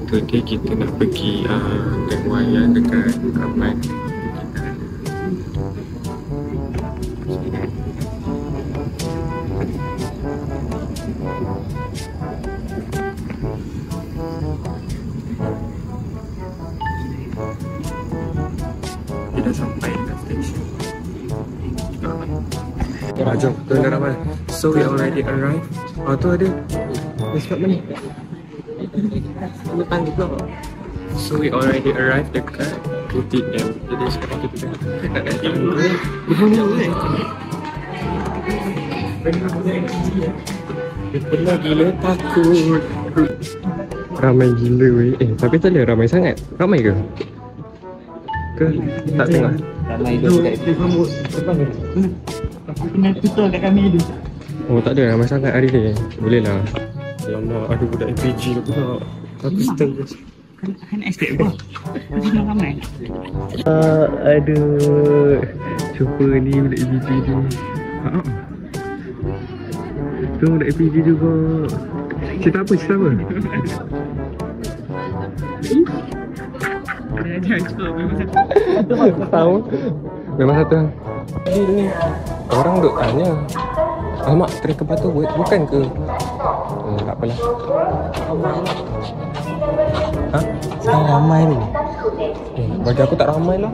Today kita nak pergi tengok wayang dekat Kapan. Kita sampai dekat stesen. Jom, kita dah ramai. So we already arrived. Tu ada. Dekat mana? Depan juga. So we already arrived dekat KTM. Jadi sekarang kita nak naik dulu. Pernah gila takut. Ramai gila weh. Tapi tak ada ramai sangat. Ramai ke? Tak tengah? Ramai tu dekat depan ni. Aku kena tutup kat kami tu. Oh tak ada ramai sangat hari ni. Boleh lah. Alamak, ada budak MPG tu pula. Aku setengah. Kan estate apa? Masih ramai. Aduh. Cuba ni budak MPG ni. Tu budak MPG juga. Cerita apa? Tahu? Memang satu. Ni orang duk tanya. Alamak, track apa tu bukan ke? Tak apalah. Ha? Sekarang ramai tu. Bagi aku tak ramai lah.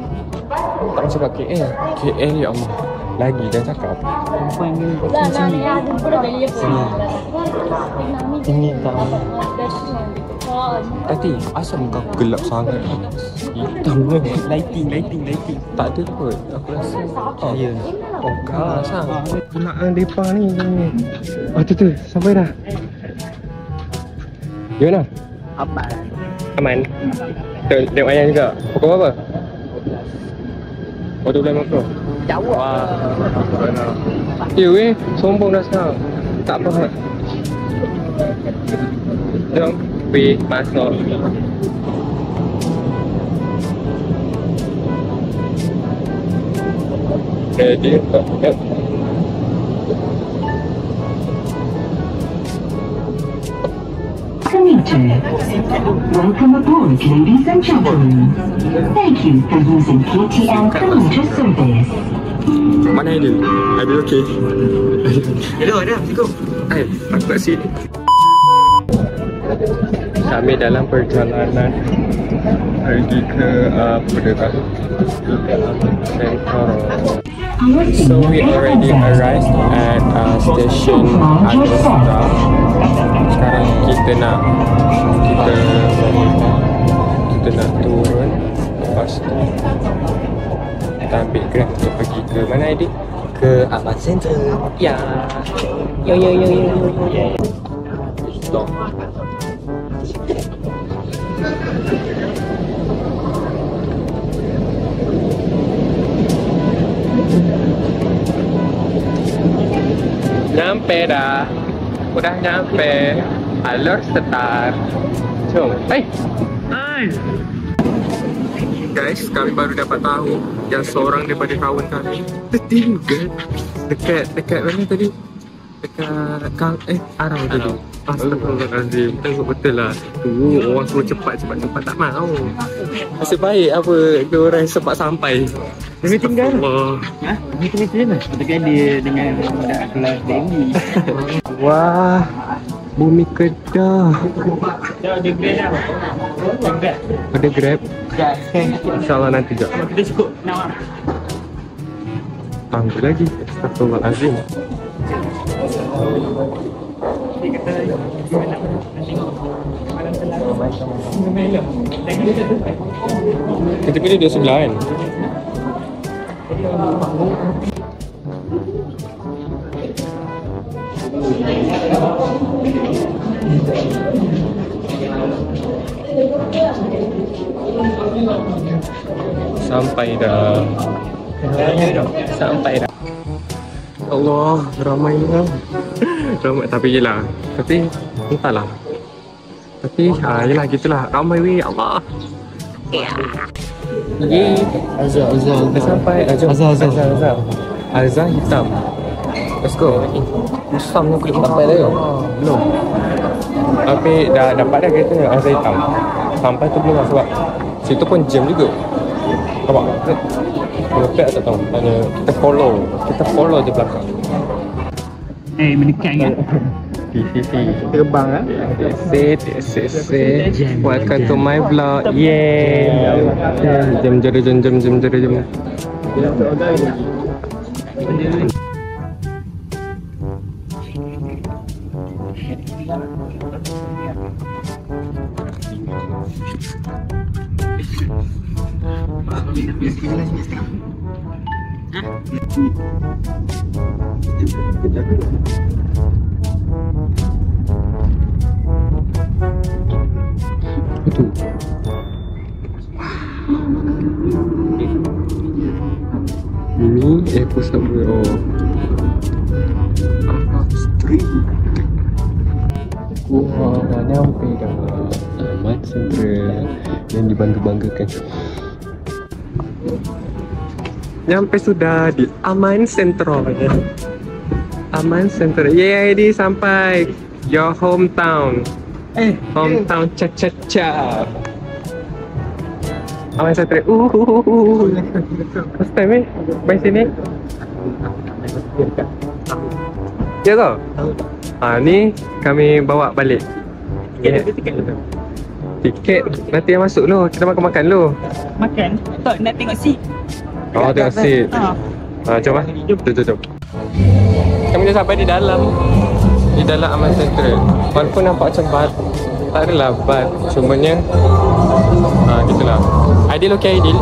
Tak macam kat KL. KL ya Allah. Lagi dah cakap. Perempuan ni sini. Ini tak ramai. Tadi asal kau gelap sangat? Hitam kan? Lighting. Tak ada kot. Aku rasa. Ya. Oh asal. Punaan depan ni. Tu. Sampai dah. Gimana? Aman? Tengok ayam juga. Pukul berapa? Oh 12 makro. Jauh. Ya weh, sombong dah sekarang. Tak apa. Jom, pergi masuk. Ready? Yep. Welcome aboard, ladies and gentlemen. Thank you for using KTM commuter service. Mana dia? Are you okay? Hello, ada. Cikgu. Aku kat sini. Kami dalam perjalanan pergi ke Pedegah Sentoro. So we already arrived at station Agusta. Sekarang kita nak turun. Lepas tu kita ambil Grab untuk pergi ke mana Adik? Ke Ahmad Center. Ya. Yo. Stop. Nyampe dah. Udah nyampe. Alor start. Jom. Hai. Guys, kami baru dapat tahu yang seorang daripada kawan kami tertinggal dekat mana tadi? Dekat Arau tadi. Astagfirullahaladzim. Tengok betul lah. Orang suruh cepat tak mau. Nasib baik apa dia orang sempat sampai. Dia tinggal. Dia tinggal. Betul dia dengan budak kelas Demi. Wah. Bumi Kedah. Ada Grab dah. Ada Grab? Ya. InsyaAllah nanti jap. Kita cukup nak. Tangguh lagi. Astagfirullahaladzim. Kita pilih dia sebelah kan? Sampai dah. Allah, ramai ni kan. Ramai tapi yelah. Tapi entahlah. Tapi yelah gitulah. Ramai weh, Allah. Azhar. Dah sampai. Azhar hitam. Let's go. Hitam ni kulit sampai dah. Belum. Tapi dah dapat dah keretanya Azhar hitam. Sampai tu belum lah sebab situ pun jam juga. Nampak? Lepek tak tahu. Tanya kita follow je belakang. Mendekat kan? TCC Terbang lah. TCC welcome to my vlog. Yeah. Jam. Itu. Ini airport subway. Street. Wah, dah nyampe dah. Aman Central yang dibangga-banggakan. Nyampe sudah di Aman Central. Aman Central. Yeay, sampai your hometown. Hometown cha-cha-cha. Aman Central. First time main sini. Ya ke? Ni kami bawa balik. Tiket nanti yang masuk lu. Kita makan-makan lu. Makan? Tak, nak tengok seat. Oh, tengok seat. Jom lah. Jom. Kami dah sampai di dalam Aman Central. Walaupun nampak macam bat, tak adalah bat. Cumanya gitulah. Aidil okey Aidil.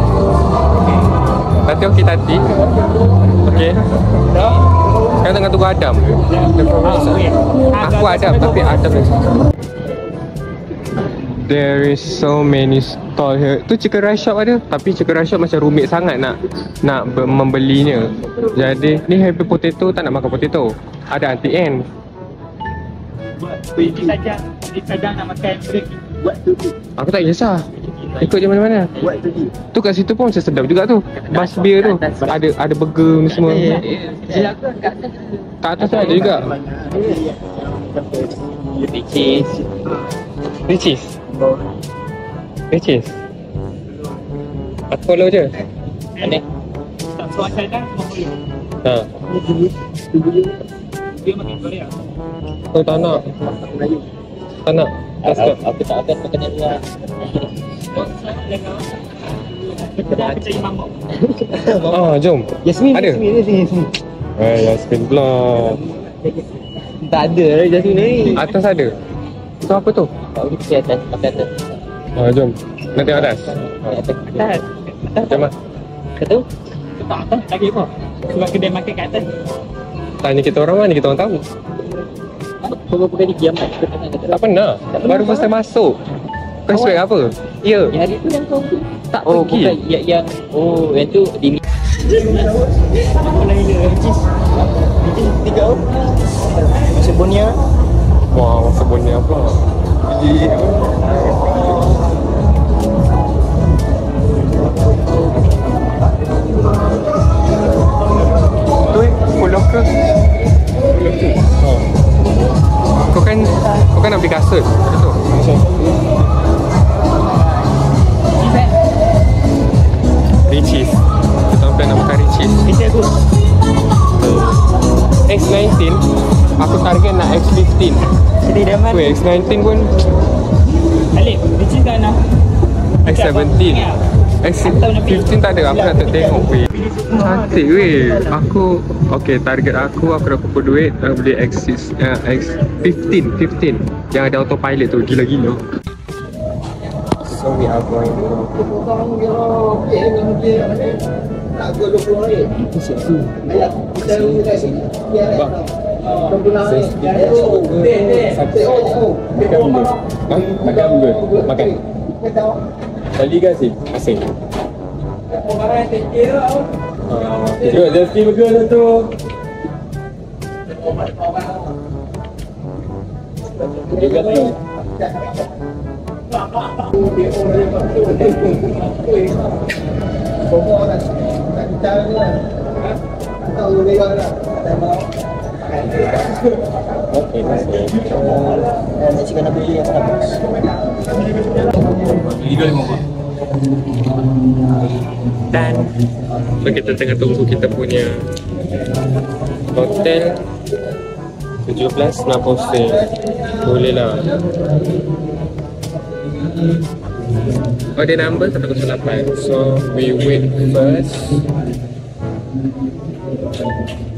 Tati okey Tati. Okey. Sekarang tengah tunggu Adam. Aku Adam tapi Adam ni. There is so many stall here. Tu chicken rice shop ada, tapi chicken rice shop macam rumit sangat nak membelinya. Jadi ni happy potato, tak nak makan potato. Ada anti N. Kita dah nak makan buat tu. Aku tak kisah. Ikut je mana-mana. Tu kat situ pun macam sedap juga tu. Bas beer tu. Ada burger ni semua. Kat atas tu ada juga. Ricis. Aku follow je. Ada. Tak suara cadang semua boleh. Dia makan Korea. Oh, tak nak. Aku tak akan makan yang luar. Kita cari mambok. Jom. Yasmin ada. Yasmin. Yasmin pula. Tak ada Yasmin ni. Atas ada. Tu apa tu? Tak boleh pergi atas. Pakai atas. Jom. Nak tengok atas. Atas. Jom lah. Kata? Tak atas lagi apa? Sebab kedai makan kat atas. Tanya kita orang mana, kita orang tahu. Berapa kali diam kan? Tak pernah. Baru first time masuk. Kau expect apa? Ya. Yang hari tu yang kau tak pergi. bukan yang yang tu di mana ini? Ricis 3 masih Bonia. Wah, masa Bonia pula. Pulau ke? Kau kan nak beli kasut. Betul. Ricis. Kita plan nak makan Ricis. Ricis aku. X19. Aku target nak X15. Jadi daman. Weh, X19 pun. Alif, Ricis dah nak. X17. X15 tak ada. Aku nak tengok weh. Cantik weh. Okay, target aku dah kumpul duit. Aku beli X15 yang ada autopilot tu. Gila-gila. So we are going to makan. Tadi kasih asing. Tengok Zesty burger satu. Okay, masuk. Nasi kena beli yang Starbucks. Dan so kita tengah tunggu kita punya hotel 17 nak posting. Boleh lah. Oh, dia number 108. So we wait first.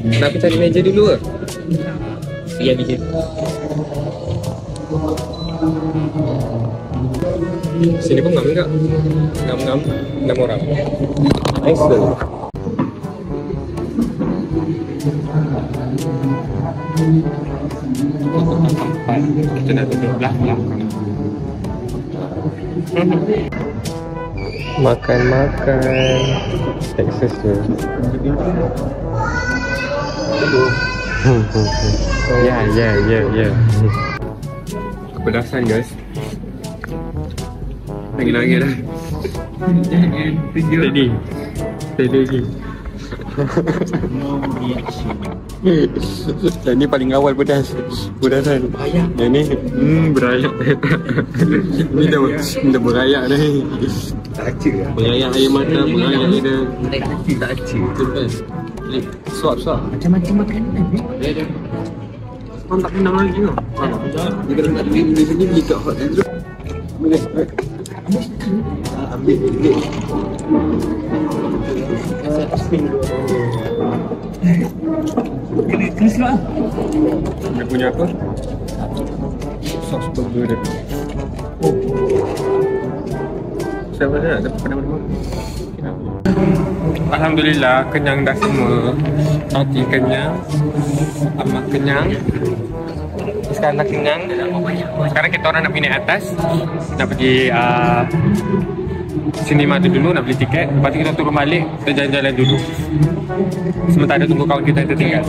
Nak cari meja dulu ke? Iya meja. Sini pun ngam enggak? Ngam-ngam 6 orang. Nice loh. Kita nak duduk belakang. Makan-makan. Texas tu. Ya. Kepedasan guys. Lagi-lagi dah. Jangan tunjuk. Steady lagi. Yang ni paling awal pedas. Pedasan. Berayak. Yang ni berayak. Ni dah berayak dah. Tak acik lah. Berayak air mata, berayak dia. Tak acik. Suap. Macam-macam makanan. Dia. Kau tak kenal lagi ke? Dia kalau nak beli sini beli kat Hot and Drop. Ambil. Kena silap. Dia punya apa? Sos burger dia. Siapa dah dapat mana-mana? Alhamdulillah, kenyang dah semua. Hati kenyang, amat kenyang. Sekarang dah kenyang. Sekarang kita orang nak pergi naik atas. Nak pergi sinema tu dulu, nak beli tiket. Lepas tu kita turun balik, kita jalan-jalan dulu. Sementara tunggu kawan kita yang tertinggal.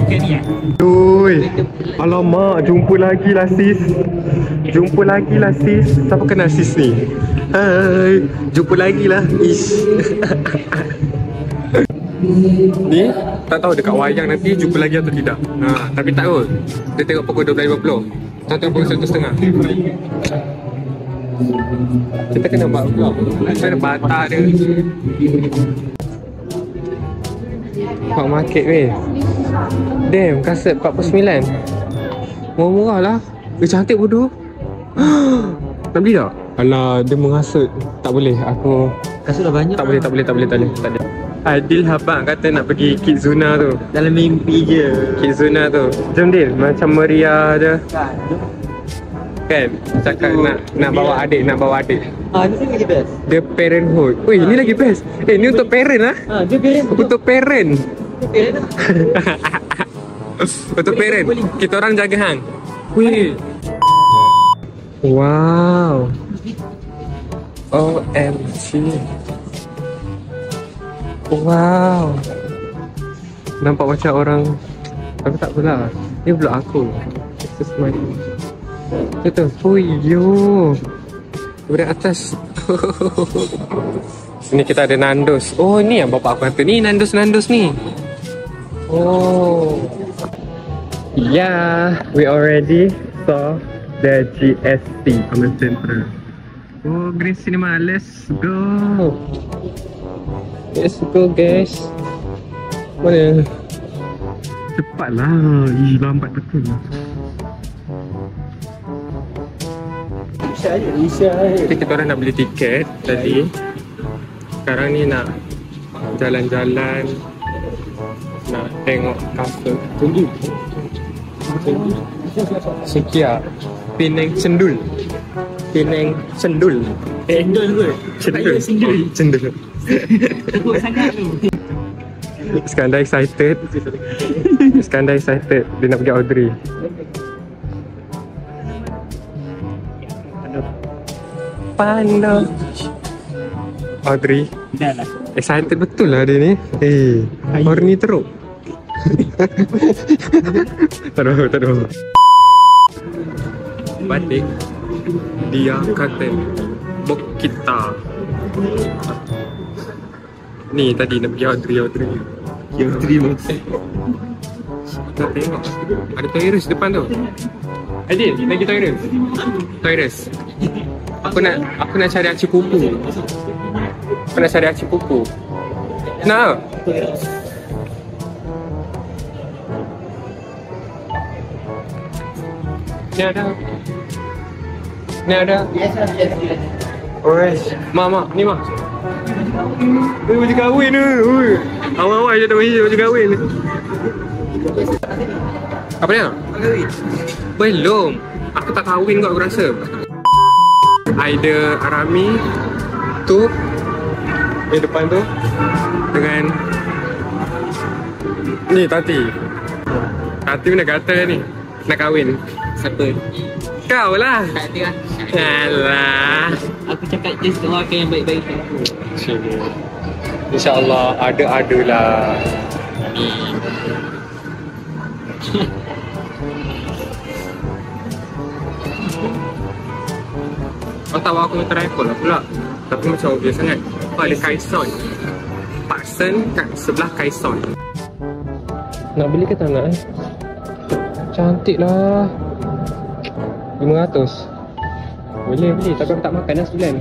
Ui, alamak, jumpa lagi lah sis. Siapa kenal sis ni? Hai, jumpa lagi lah. Ish. Ni tak tahu dekat wayang nanti jumpa lagi atau tidak. Tapi tak kot. Dia tengok pukul 12.50. Tak tengok pukul 1.30. Kita kena buat vlog. Kita ada bata dia. Pak market weh. Damn, kaset 49. Murah-murah lah. Cantik bodoh. Nak beli tak? Alah, dia mengasut. Tak boleh, aku Kasut dah banyak. tak boleh. Adil habang kata nak pergi Kidzuna tu. Dalam mimpi je. Kidzuna tu. Jom Dil, macam meriah je. Kan? Cakap nak bawa adik. Ni lagi best. Dia parenthood. Weh, ni lagi best. Ni untuk parent lah. Dia parent. Untuk parent. Parent lah. Untuk parent. Kita orang jaga hang. Weh. Wow. OMG. Wow. Nampak macam orang. Tapi tak apalah. Ni vlog aku. It's just my. Betul. Oh yo. Dari atas. Sini kita ada Nandos. Oh ni yang bapak aku kata. Ni Nandos ni. Oh. Yeah, we already saw the GST Common Central. Oh, Green Cinema. Let's go. Let's go guys. Mana? Cepatlah. Lambat betul. Okay, kita orang nak beli tiket tadi. Sekarang ni nak jalan-jalan, nak tengok kasut. Tunggu. Sekian Penang Cendul. Cendul Sekarang dah excited. Dia nak pergi Audrey. Panda Audrey. Dah lah. Excited betul lah dia ni. Horny teruk. Taruh. Batik dia kata bok kita. Ni tadi nak pergi Audrey. Yang terima. Kita tengok. Ada Toy Rus depan tu. Adil, lagi Toy Rus. Toy Rus. Aku nak cari aci pupu. Aku nak cari aci pupu. Nak? Ni ada. Ni ada. Oi, mak, ni mak. Baju kahwin ni. Awal-awal je dah baju kahwin ni. Apa dia? Belum. Aku tak kahwin kot aku rasa. Aida Arami tu depan tu dengan ni Tati. Tati nak kata ni nak kahwin. Siapa? Kau lah. Tak ada. Alah. Aku cakap just doakan yang baik-baik. Sini. InsyaAllah ada lah. Amin. Kau tahu aku minta rifle lah pula. Tapi macam obvious sangat. Oh, ada Kaison. Paksen kat sebelah Kaison. Nak beli ke tak nak eh? Cantik lah. 500. Boleh beli, tapi aku tak makan dah sebulan.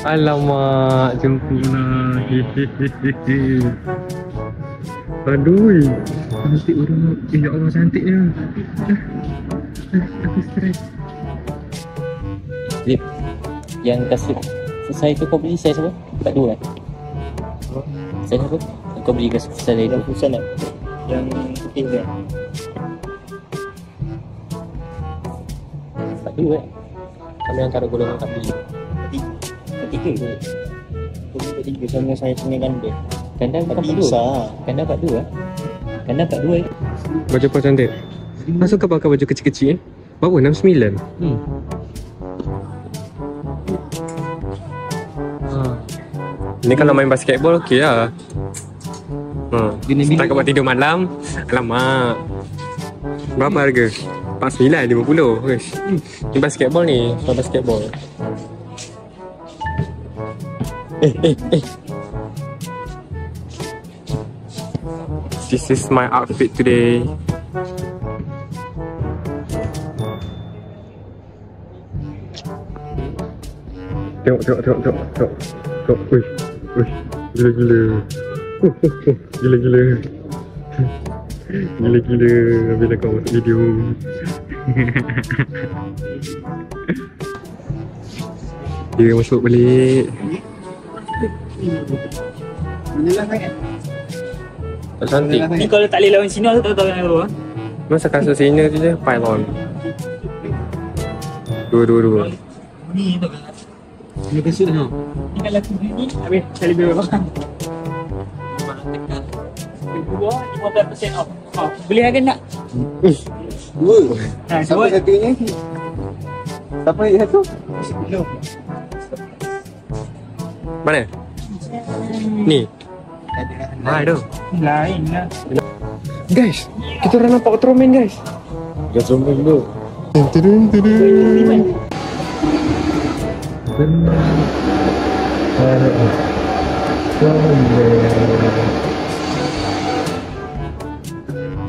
Alamak, jemput lah. Aduh, cantik orang. Ya Allah, cantiknya. Aku stres. Zip, yang kasut saya tu kau beli size apa? 42 kan? Size apa? Kau beli kasut size itu? Fusan kan? Yang putih tu kan? 42 kan? Kami antara golongan tak beli. Ketiga ke? Kau beli ketiga sama saya punya ganda. Ganda 42? Ganda 42 kan? Ganda 42 kan? Baju kau cantik. Masa kau pakai baju kecil-kecil berapa? 69? Ni kalau main basketball okey lah. Setelah kau buat tidur malam. Alamak. Berapa harga? 49, 50. Wish. Ni basketball ni. Soal basketball. This is my outfit today. Tengok. Wih, gila-gila. Gila-gila. Gila-gila. Bila kau masuk video. Dia masuk balik. Tak cantik. Ni kalau tak boleh lawan Cina tu tak tahu yang apa. Masa kasut senior tu je, pylon. Dua. Ni tu kan. Ni kasut tu. Ni kalau aku beli ni, habis kali berapa? 15% off. Boleh harga nak? Dua. Siapa satunya? Siapa yang satu? Mana? Ni. Ada. Lain lah. Guys, kita orang nampak Ultraman guys. Dia sombong dulu.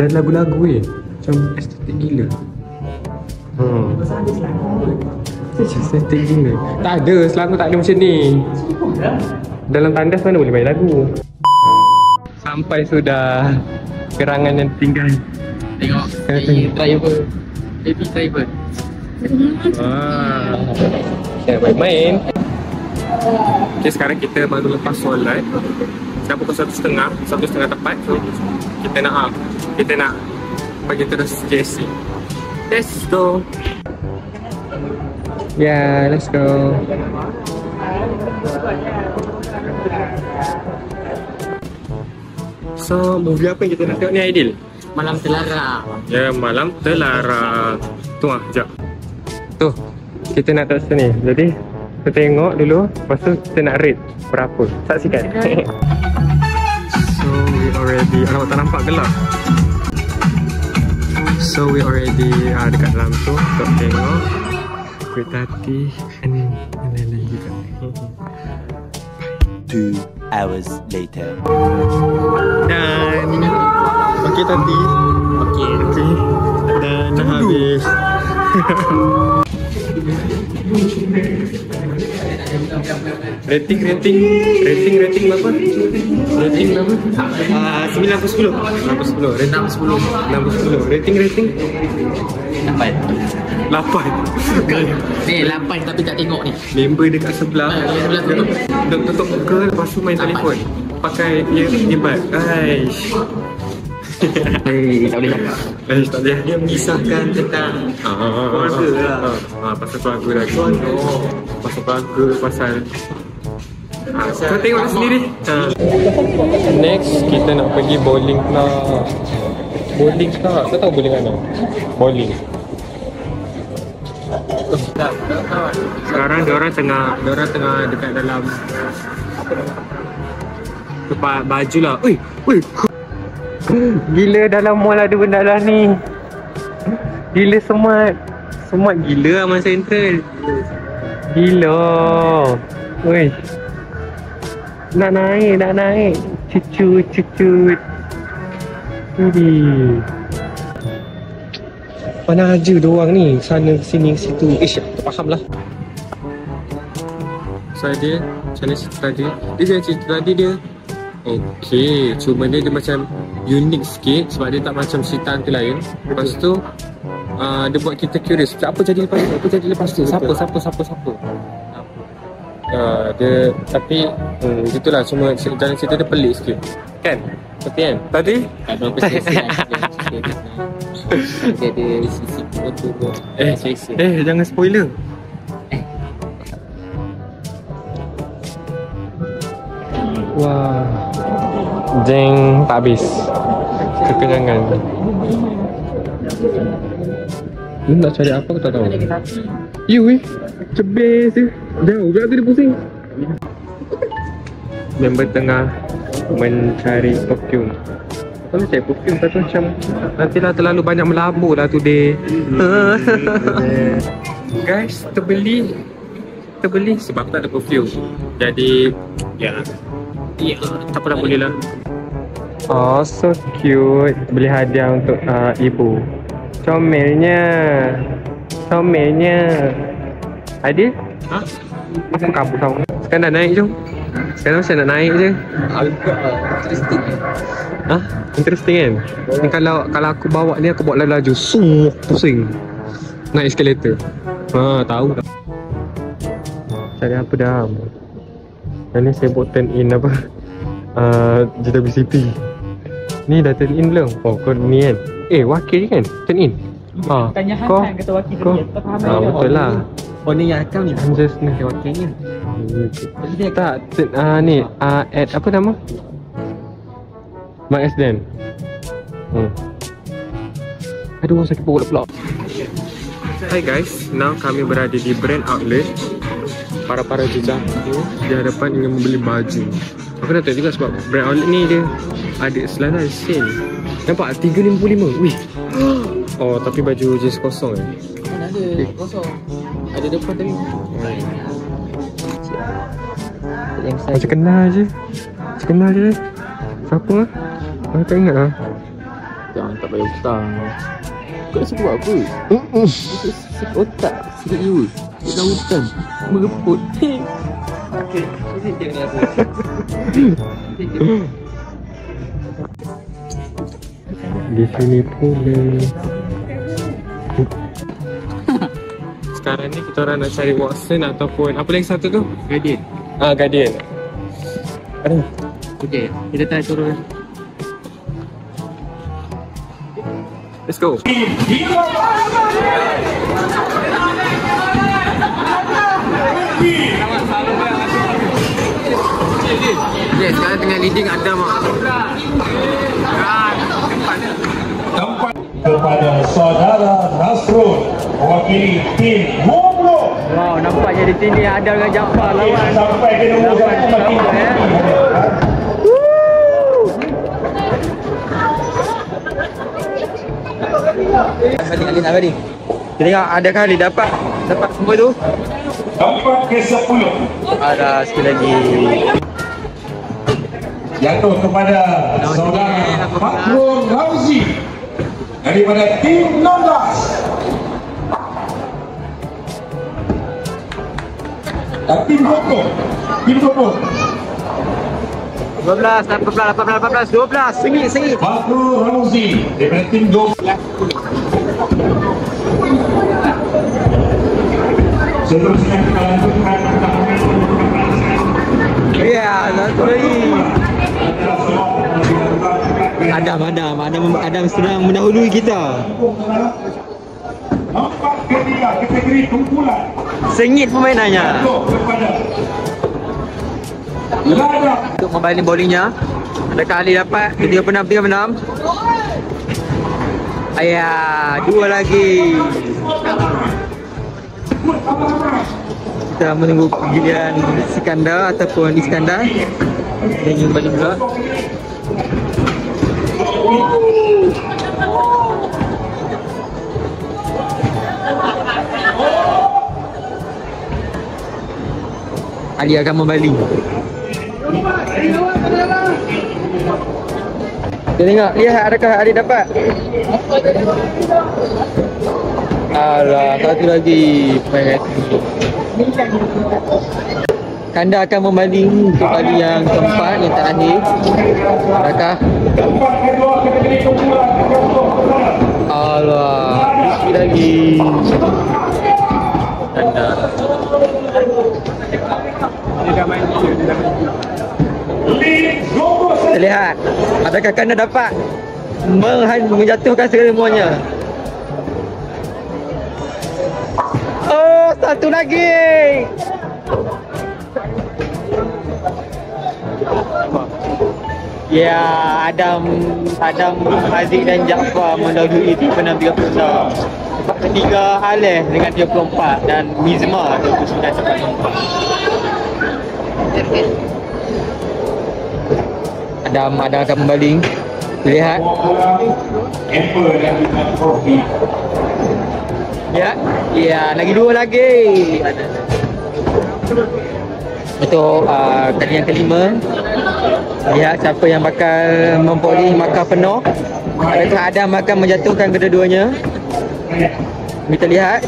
Dan lagu-lagu macam estetik gila. Estetik gila. Tak ada, Selangor tak ada macam ni. Dalam tandas mana boleh main lagu. Sampai sudah gerangan yang tinggal. Tengok driver. Baby driver. Main-main. Okay, sekarang kita baru lepas solat. Dah pukul 1.30 tepat. So kita nak bagi terus JC. Let's go. Yeah, let's go. So, movie apa yang kita nak tengok ni Aidil? Malam Telara. Ya, Malam Telara. Tunggu sekejap. Tu, kita nak tengok sini. Jadi, kita tengok dulu. Lepas tu, kita nak rate berapa. Saksikan. So, we already... Alamak, tak nampak gelap. So, we already dekat dalam tu. Untuk tengok. Kuih Tati. And lain-lain juga. 2 hours later. Dan Okey Tati. Okey. Dah habis. Rating berapa? Rating berapa? 9/10. 6/10. Rating 6/10. Rating 8. 8. Ni 8 tapi tak tengok ni. Member dekat sebelah. Dok tutup muka lepas tu main telefon. Pakai earbud. Aish. Tak boleh cakap. Tak boleh. Dia mengisahkan tentang keluarga lah. Pasal keluarga lagi. Pasal keluarga, pasal kau tengok sendiri. Next kita nak pergi bowling pula. Bowling pula. Kau tahu bowling mana? Bowling. Sekarang diorang tengah dekat dalam tempat baju lah. Ui. Gila dalam mall ada benda lah ni. Gila semat gila Aman Central. Gila. Ui. Nak naik. Cucut. Ini. Mana aja diorang ni, sana sini situ. Tak faham lah. Saya channel cerita tadi. Dia cerita tadi dia okey, cuma dia macam unik sikit sebab dia tak macam cerita tu lain. Lepas tu dia buat kita curious. Apa jadi lepas tu? Siapa? Dia tapi gitulah, cuma jalan cerita dia pelik sikit. Kan? Betul kan? Tadi? Tak berapa selesai. Dia ada sisi betul. Jangan spoiler. Wah. Jeng tak habis. Kekenyangan. Lu nak cari apa aku tak tahu. Cebes je. Jauh pula tu dia pusing. Member tengah mencari perfume. Kalau cari perfume tu macam nantilah terlalu banyak melabur lah tu dia. Guys, terbeli sebab tak ada perfume. Jadi ya tak apa boleh lah. Oh, so cute. Beli hadiah untuk ibu. Comelnya. Adil? Ha? Apa kabur kau? Sekarang dah naik jom. Sekarang saya nak naik je. Interesting. Hah? Interesting kan? Ni kalau aku bawa ni, aku bawa laju. Pusing. Naik eskalator. Tahu tak? Cari apa dah? Yang ni saya buat turn in apa? JWCP. Ni dah turn in belum? Oh, kau ni kan? Wakil kan? Turn in? Tanya Han kata wakil dia. Tak faham. Betul lah. Oh ni yang account ni. I'm just ni wakilnya. Tak, ni add apa nama? Mark Asden. Aduh, sakit perut pula. Hi guys, now kami berada di brand outlet. Para jejaki di hadapan ingin membeli baju. Aku nak tahu juga sebab brand outlet ni dia ada selana sale. Nampak 3.55. Wih. Oh, tapi baju jeans kosong Mana ada kosong. Ada depan tadi. Macam kenal je. Siapa lah? Aku tak ingat lah. Jangan tak payah hutang. Kau rasa buat apa? Sikit otak. Sikit jiwa. Kita hutang. Mereput. Okay. Di sini pula. Sekarang ni kita orang nak cari Watson ataupun apa lagi satu tu? Guardian. Guardian. Aduh. Okay, kita try turun. Let's go. Yes, sekarang tengah leading Adam. Kepada saudara Nasrul mewakili tim Gumro. Wow, nampak jadi sini Adam dengan Jaafar lawan. Sampai ke nombor 1 Banding Ali. Kita tengok adakah Ali dapat semua tu? 4 ke 10. Ada sekali lagi. jatuh kepada saudara Makhrul Rauzi daripada tim 16. Dan tim 20. Tim 20. 12, 18, 18, 12. Sengit. Makhrul Rauzi daripada tim 20. Seterusnya kita lanjutkan. Ya, satu lagi. Adam sedang mendahului kita. Empat ketiga kategori kumpulan. Sengit permainannya. Lada. Untuk membaling bowlingnya. Adakah Ali dapat? 36. Ayah, 2 lagi. Kita menunggu giliran Iskandar ataupun Iskandar. Dia ingin balik pula. Ali akan membaling. Kita tengok, lihat adakah Ali dapat. Alah, satu lagi. Kanda akan membaling untuk kali yang keempat, yang terakhir. Adakah? Alah, sikit lagi. Kanda. Kita lihat, adakah Kanda dapat menjatuhkan semuanya? Oh, satu lagi. Ya, Adam, Haziq dan Jaafar mendahului tim penam 36. Tempat ketiga Aleh dengan 34 dan Mizma 29 tempat keempat. Adam akan membaling. Lihat. Ya, lagi 2 lagi. Untuk kali yang kelima. Lihat siapa yang bakal memperoleh markah penuh. Adakah Adam akan menjatuhkan kedua-duanya? Kita lihat.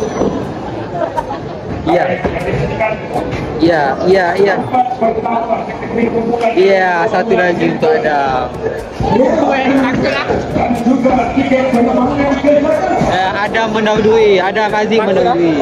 Ya, satu lagi untuk Adam. Adam mendahului. Adam Haziq mendahului.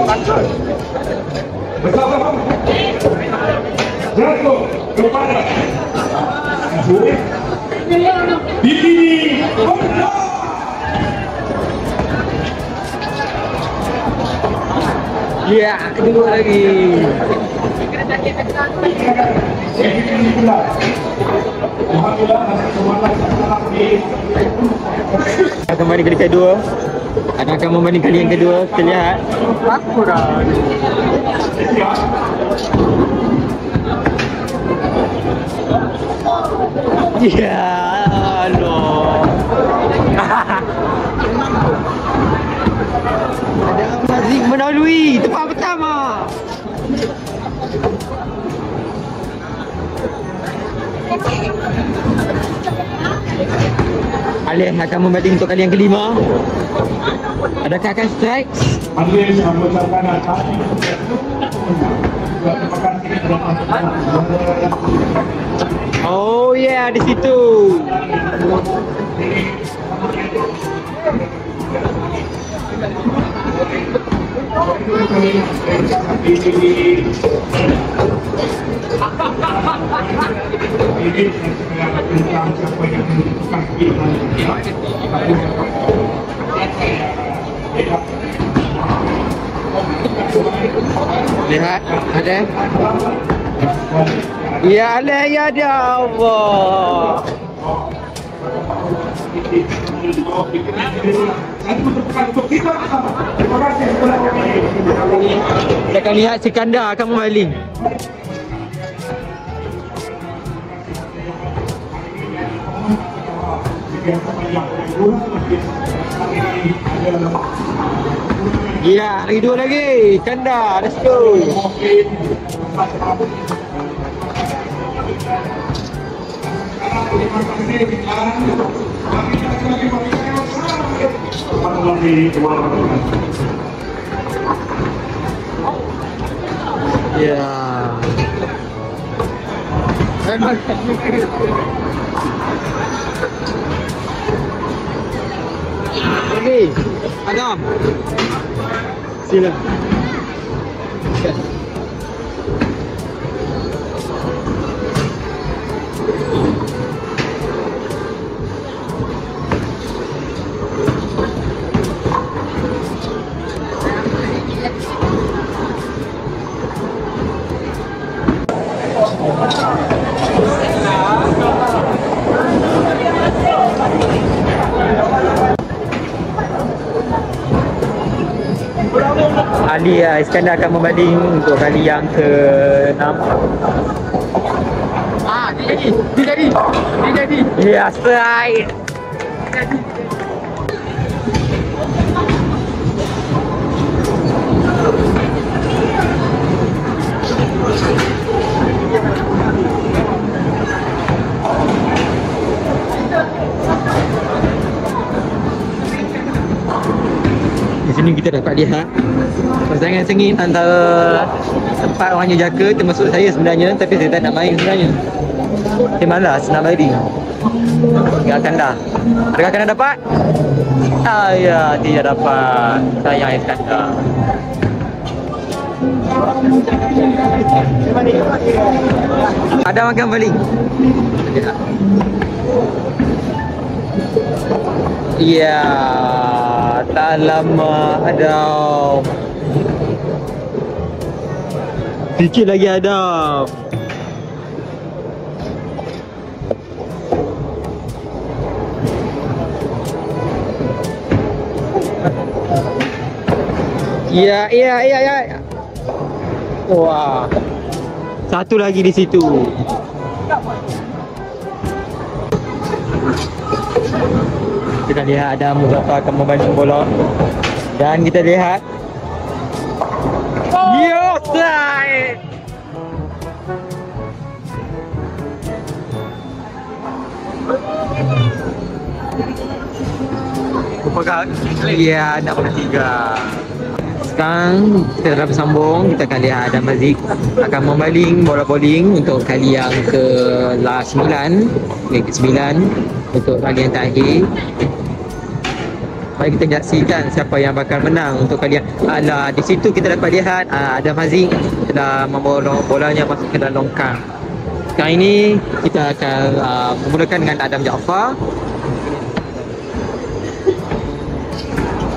Ya, kedua lagi. Kembali kali kedua. Ada akan membanding kali yang kedua. Kita lihat. Aku dah. Ya Allah. Ada Haziq mendahului tempat pertama. Alih akan membanding untuk kali yang kelima. Adakah akan strike? Alih mengucapkan oh ya, di situ. Lihat, ada. Ya Allah, ya Allah. Kita akan lihat Iskandar akan membaling. Ya, lagi 2 lagi. Iskandar, let's go. Ya. Okey, Adam. Sila. Ali Iskandar akan membanding untuk kali yang ke-6. Dia jadi. Ya, strike. Di sini kita dapat lihat pasangan sengit antara 4 orang jaga, termasuk saya sebenarnya, tapi saya tak nak main sebenarnya. Saya malas nak main. Ingatkan dah. Adakah kena dapat? Ya, tidak dapat. Sayang Iskandar. Adam akan balik. Ya, tak lama Adam. Sikit lagi Adam. Ya. Wah. Satu lagi di situ. Kita lihat ada Muzaffar akan membanding bola. Dan kita lihat offside. Apakah ya nak bertiga. Sekarang kita dah bersambung. Kita akan lihat Adam Aziz akan membaling bola bowling untuk kali yang ke-9, ke-9 untuk kali yang terakhir. Mari kita saksikan siapa yang bakal menang untuk kali yang di situ kita dapat lihat Adam Aziz telah membawa bolanya masuk ke dalam longkang. Sekarang ini kita akan memulakan dengan Adam Jaafar.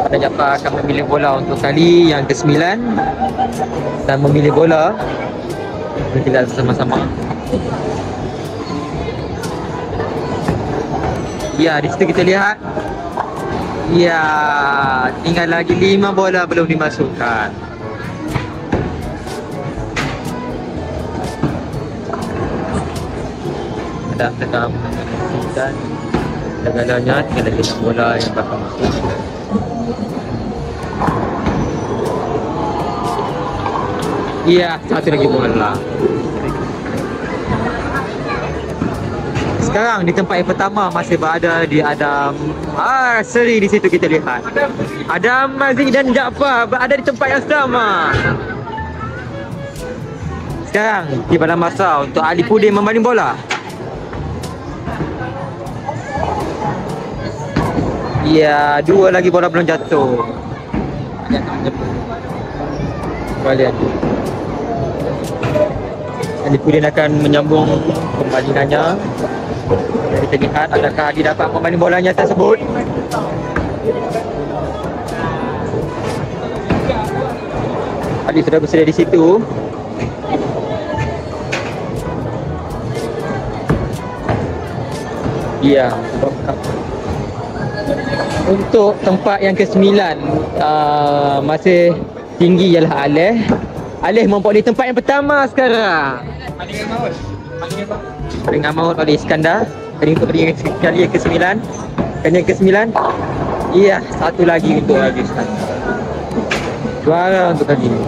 Adam Jaafar akan memilih bola untuk kali yang ke-9 dan memilih bola. Kita lihat sama-sama. Ya, di situ kita lihat. Ya, tinggal lagi 5 bola belum dimasukkan. Ada tengah dan segalanya tinggal lagi 6 bola yang bakal masuk. Ya, satu lagi bola. Sekarang di tempat yang pertama masih berada di Adam Seri. Di situ kita lihat Adam Aziz dan Jaafar berada di tempat yang sama. Sekarang tiba masa untuk Ali Pudin membaling bola. Ya, 2 lagi bola belum jatuh. Balik. Ali Pudin akan menyambung pembalingannya. Kita lihat adakah dia dapat membaling bolanya tersebut. Ali sudah bersedia di situ. Ya. Untuk tempat yang ke-9 masih tinggi ialah Aleh. Aleh memperoleh tempat yang pertama sekarang. Paling maut oleh Iskandar. Kali yang ke-9. Kali yang ke-9. Iya, satu lagi untuk Iskandar. Juara untuk kali ini.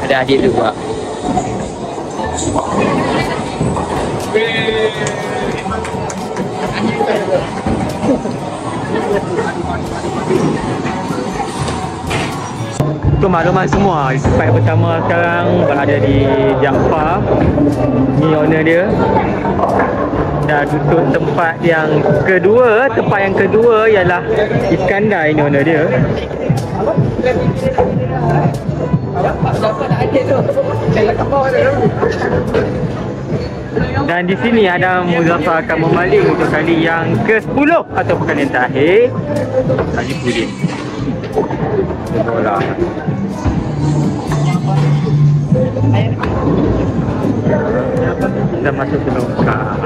Ada adik juga. Untuk makluman semua, spike pertama sekarang berada di Jaafar. Ni owner dia. Dan untuk tempat yang kedua ialah Iskandar, ini owner dia. Dan di sini ada Muzaffar akan membaling untuk kali yang ke-10 ataupun kali yang terakhir. Haji Pudin. Bola. Kita masuk ke longkang.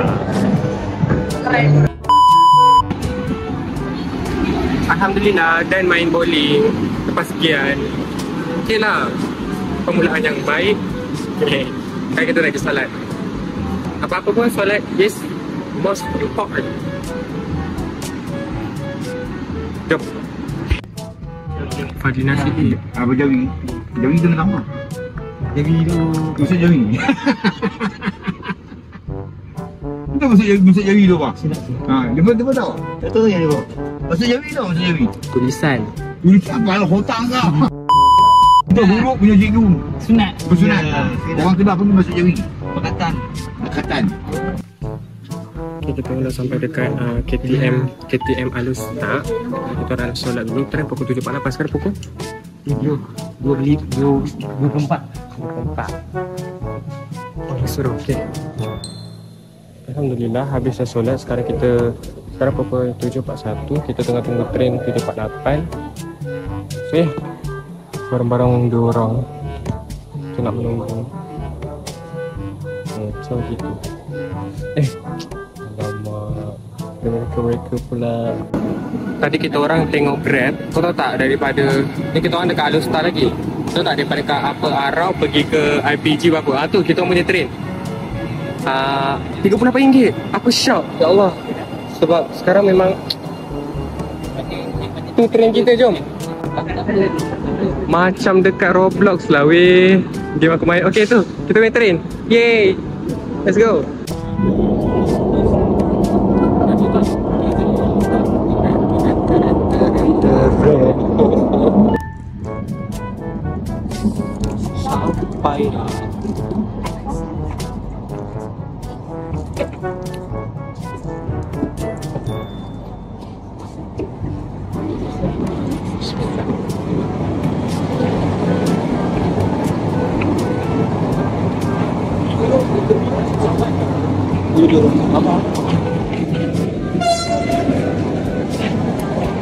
Alhamdulillah, dan main bowling lepas sekian. Okey lah, permulaan yang baik. Okay, sekarang kita nak pergi solat. Apa-apa pun solat is most important. Jom. Fadina City. Apa Jawi? Jawi tu nama. Jawi tu maksud Jawi. Itu maksud Jawi tu apa? Dia pun tahu. Tak tahu yang dia buat. Maksud Jawi tu maksud Jawi. Tulisan. Tulisan kalau kotak kau. Itu huruf punya cikgu. Sunat. Bersunat. Orang Kedah pun maksud Jawi. Perkataan. Okay, kita dah sampai dekat KTM Alustar. Kita dah solat dulu. Tren pukul 7.48. Sekarang pukul 24. suruh. Okay. Alhamdulillah habis dah solat. Sekarang pukul 7.41. Kita tengah tunggu train 7.48. So ya, barang-barang diorang kita nak menunggu. So gitu. Alamak, mereka pula. Tadi kita orang tengok Grab. Kau tahu tak, daripada ni kita orang dekat Alustar lagi. Tahu tak, daripada kat apa Arau pergi ke IPG berapa? Tu kita orang punya train. RM38. Aku shock, ya Allah. Sebab sekarang memang tu train kita, jom. Macam dekat Roblox lah weh. Game aku main. Okay tu, kita main train. Yay. Let's go. Sampai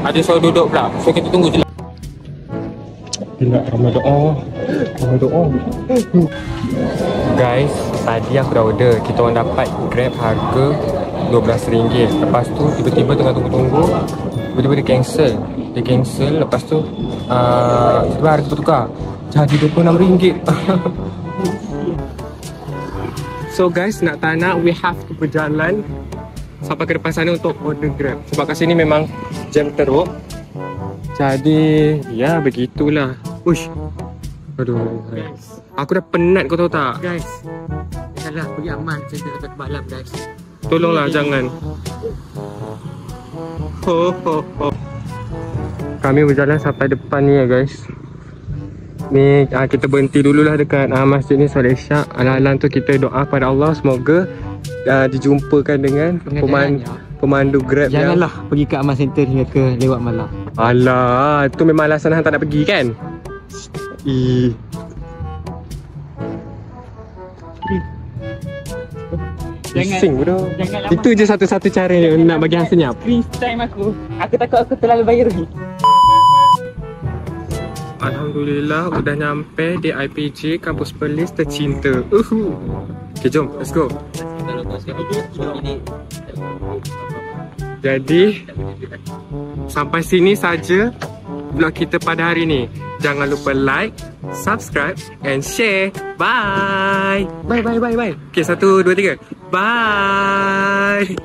ada suara duduk pula. So kita tunggu je lah. Gila, ramai doa. Guys, tadi aku dah order. Kita orang dapat Grab harga RM12. Lepas tu tiba-tiba tengah tunggu-tunggu, tiba-tiba dia cancel. Lepas tu tiba-tiba harga bertukar jadi RM26. So guys, nak tak nak, we have to berjalan sampai ke depan sana untuk order Grab. Sebab kat sini memang jam teruk. Jadi, ya begitulah. Uish. Aduh, guys. Aku dah penat, kau tahu tak? Guys, janganlah pergi aman macam tu sampai malam, guys. Tolonglah, jangan. Kami berjalan sampai depan ni ya, guys. Ni kita berhenti dululah dekat masjid ni, solat Isyak. Alang-alang tu kita doa pada Allah semoga dijumpakan dengan pemandu Grab. Janganlah pergi ke Aman Center hingga ke lewat malam. Alah, tu memang alasan hang tak nak pergi kan? Bising bro. Itu je satu-satu cara nak bagi hang senyap. Please time aku. Aku takut aku terlalu bayar lagi. Alhamdulillah udah nyampe di IPG Kampus Perlis tercinta. Okay, jom, let's go. Jadi sampai sini saja vlog kita pada hari ni. Jangan lupa like, subscribe and share. Bye. Bye. Okay, 1, 2, 3. Bye.